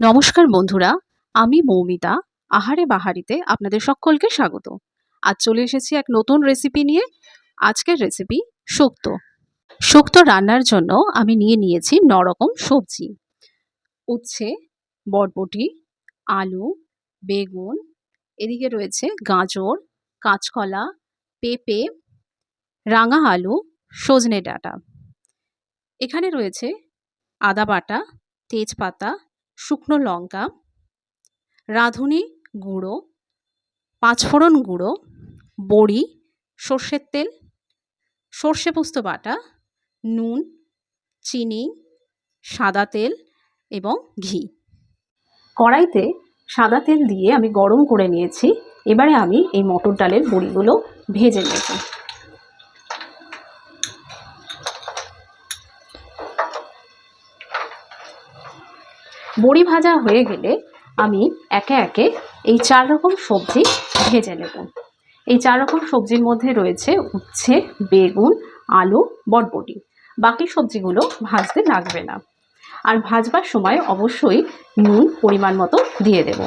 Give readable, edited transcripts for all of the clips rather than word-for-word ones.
নমস্কার বন্ধুরা, আমি মৌমিতা। আহারে বাহারিতে আপনাদের সকলকে স্বাগত। আজ চলে এসেছি এক নতুন রেসিপি নিয়ে। আজকের রেসিপি শুক্তো। শুক্তো রান্নার জন্য আমি নিয়েছি ৯ রকম সবজি। উচ্ছে, বরবটি, আলু, বেগুন, এদিকে রয়েছে গাজর, কাঁচকলা, পেঁপে, রাঙা আলু, সজনে ডাঁটা। এখানে রয়েছে আদা বাটা, তেজপাতা, শুকনো লঙ্কা, রাঁধুনি গুঁড়ো, পাঁচফোড়ন গুঁড়ো, বড়ি, সর্ষের তেল, সর্ষে পোস্ত বাটা, নুন, চিনি, সাদা তেল এবং ঘি। কড়াইতে সাদা তেল দিয়ে আমি গরম করে নিয়েছি। এবারে আমি এই মটর ডালের বড়িগুলো ভেজে নেব। বড়ি ভাজা হয়ে গেলে আমি একে একে এই 4 রকম সবজি ভেজে নেব। এই 4 রকম সবজির মধ্যে রয়েছে উচ্ছে, বেগুন, আলু, বরবটি। বাকি সবজিগুলো ভাজতে লাগবে না। আর ভাজবার সময় অবশ্যই নুন পরিমাণ মতো দিয়ে দেব।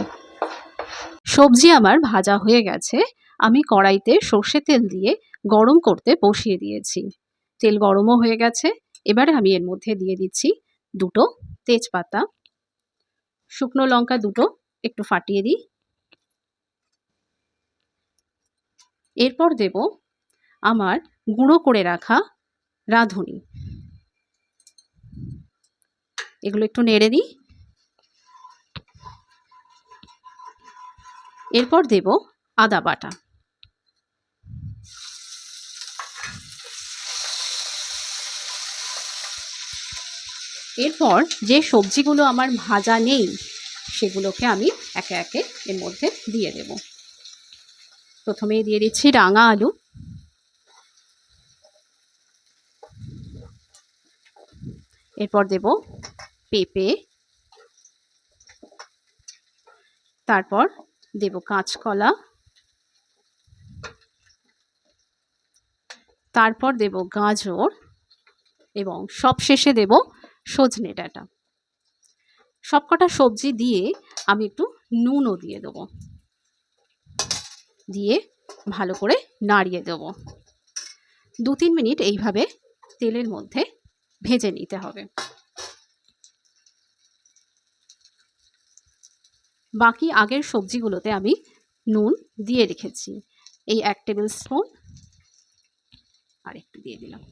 সবজি আমার ভাজা হয়ে গেছে। আমি কড়াইতে সর্ষে তেল দিয়ে গরম করতে বসিয়ে দিয়েছি। তেল গরমও হয়ে গেছে। এবারে আমি এর মধ্যে দিয়ে দিচ্ছি 2টো তেজপাতা, শুকনো লঙ্কা 2টো একটু ফাটিয়ে দিই। এরপর দেব আমার গুঁড়ো করে রাখা রাঁধুনি। এগুলো একটু নেড়ে দিই। এরপর দেব আদা বাটা। এরপর যে সবজিগুলো আমার ভাজা নেই সেগুলোকে আমি একে একে এর মধ্যে দিয়ে দেব। প্রথমেই দিয়ে দিচ্ছি রাঙা আলু, এরপর দেব পেঁপে, তারপর দেব কাঁচকলা, তারপর দেব গাজর এবং সবশেষে দেব সজনে ডাঁটা। সবকটা সবজি দিয়ে আমি একটু নুনও দিয়ে দেবো। দিয়ে ভালো করে নাড়িয়ে দেব। 2-3 মিনিট এইভাবে তেলের মধ্যে ভেজে নিতে হবে। বাকি আগের সবজিগুলোতে আমি নুন দিয়ে রেখেছি। এই 1 টেবিল স্পুন আর একটু দিয়ে দিলাম।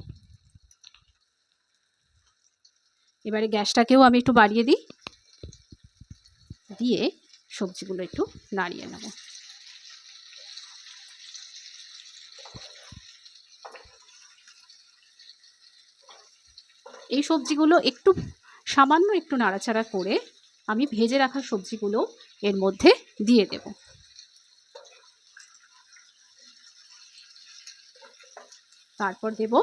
এবারে গ্যাসটাকেও আমি একটু বাড়িয়ে দিই। দিয়ে সবজিগুলো একটু নাড়িয়ে নেব। এই সবজিগুলো একটু সামান্য একটু নাড়াচাড়া করে আমি ভেজে রাখা সবজিগুলো এর মধ্যে দিয়ে দেব। তারপর দেব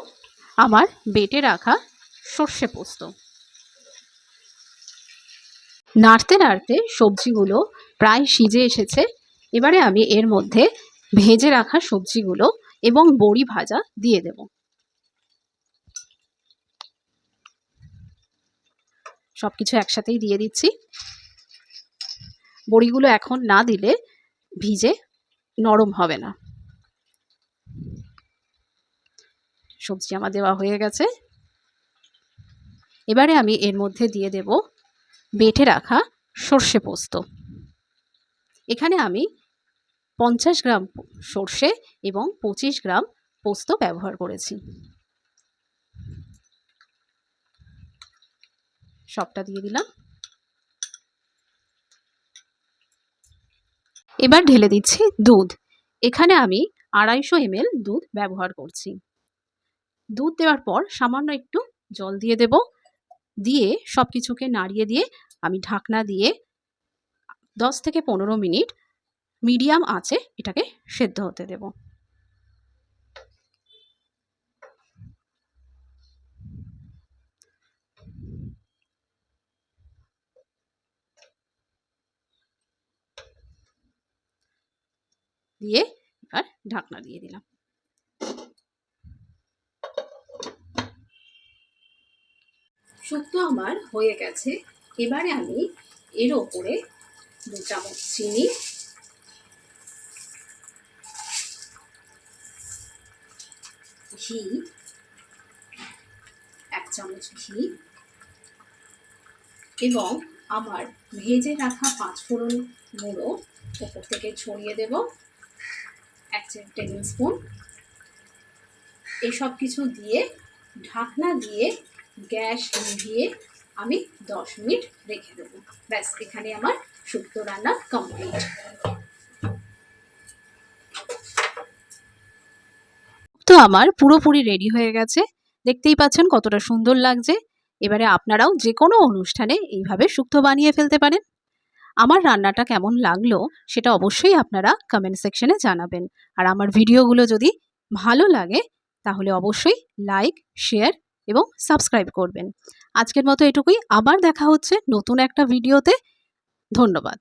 আমার বেটে রাখা সর্ষে পোস্ত। নাড়তে নাড়তে সবজিগুলো প্রায় সিজে এসেছে। এবারে আমি এর মধ্যে ভেজে রাখা সবজিগুলো এবং বড়ি ভাজা দিয়ে দেব। সবকিছু একসাথেই দিয়ে দিচ্ছি। বড়িগুলো এখন না দিলে ভিজে নরম হবে না। সবজি আমার দেওয়া হয়ে গেছে। এবারে আমি এর মধ্যে দিয়ে দেব বেটে রাখা সর্ষে পোস্ত। এখানে আমি 50 গ্রাম সর্ষে এবং 25 গ্রাম পোস্ত ব্যবহার করেছি। সবটা দিয়ে দিলাম। এবার ঢেলে দিচ্ছি দুধ। এখানে আমি 250 ml দুধ ব্যবহার করছি। দুধ দেওয়ার পর সামান্য একটু জল দিয়ে দেব। দিয়ে সবকিছুকে নাড়িয়ে দিয়ে আমি ঢাকনা দিয়ে 10 থেকে 15 মিনিট মিডিয়াম আঁচে এটাকে সেদ্ধ হতে দেব। দিয়ে এবার ঢাকনা দিয়ে দিলাম। শুক্তো আমার হয়ে গেছে। এবারে আমি এর ওপরে 2 চামচ চিনি, ঘি, 1 চামচ ঘি এবং আমার ভেজে রাখা 5 ফোড়ন গুঁড়ো ওপর থেকে ছড়িয়ে দেব 1 টেবিল স্পুন। এসব কিছু দিয়ে ঢাকনা দিয়ে গ্যাস নিভিয়ে আমি 10 মিনিট রেখে দেবো। ব্যাস, এখানে আমার শুক্তো রান্না কমপ্লিট। তো আমার পুরোপুরি রেডি হয়ে গেছে, দেখতেই পাচ্ছেন কতটা সুন্দর লাগছে। এবারে আপনারাও যে কোনো অনুষ্ঠানে এইভাবে শুক্তো বানিয়ে ফেলতে পারেন। আমার রান্নাটা কেমন লাগলো সেটা অবশ্যই আপনারা কমেন্ট সেকশনে জানাবেন। আর আমার ভিডিওগুলো যদি ভালো লাগে তাহলে অবশ্যই লাইক, শেয়ার এবং সাবস্ক্রাইব করবেন। আজকের মতো এটুকুই, আবার দেখা হচ্ছে নতুন একটা ভিডিওতে। ধন্যবাদ।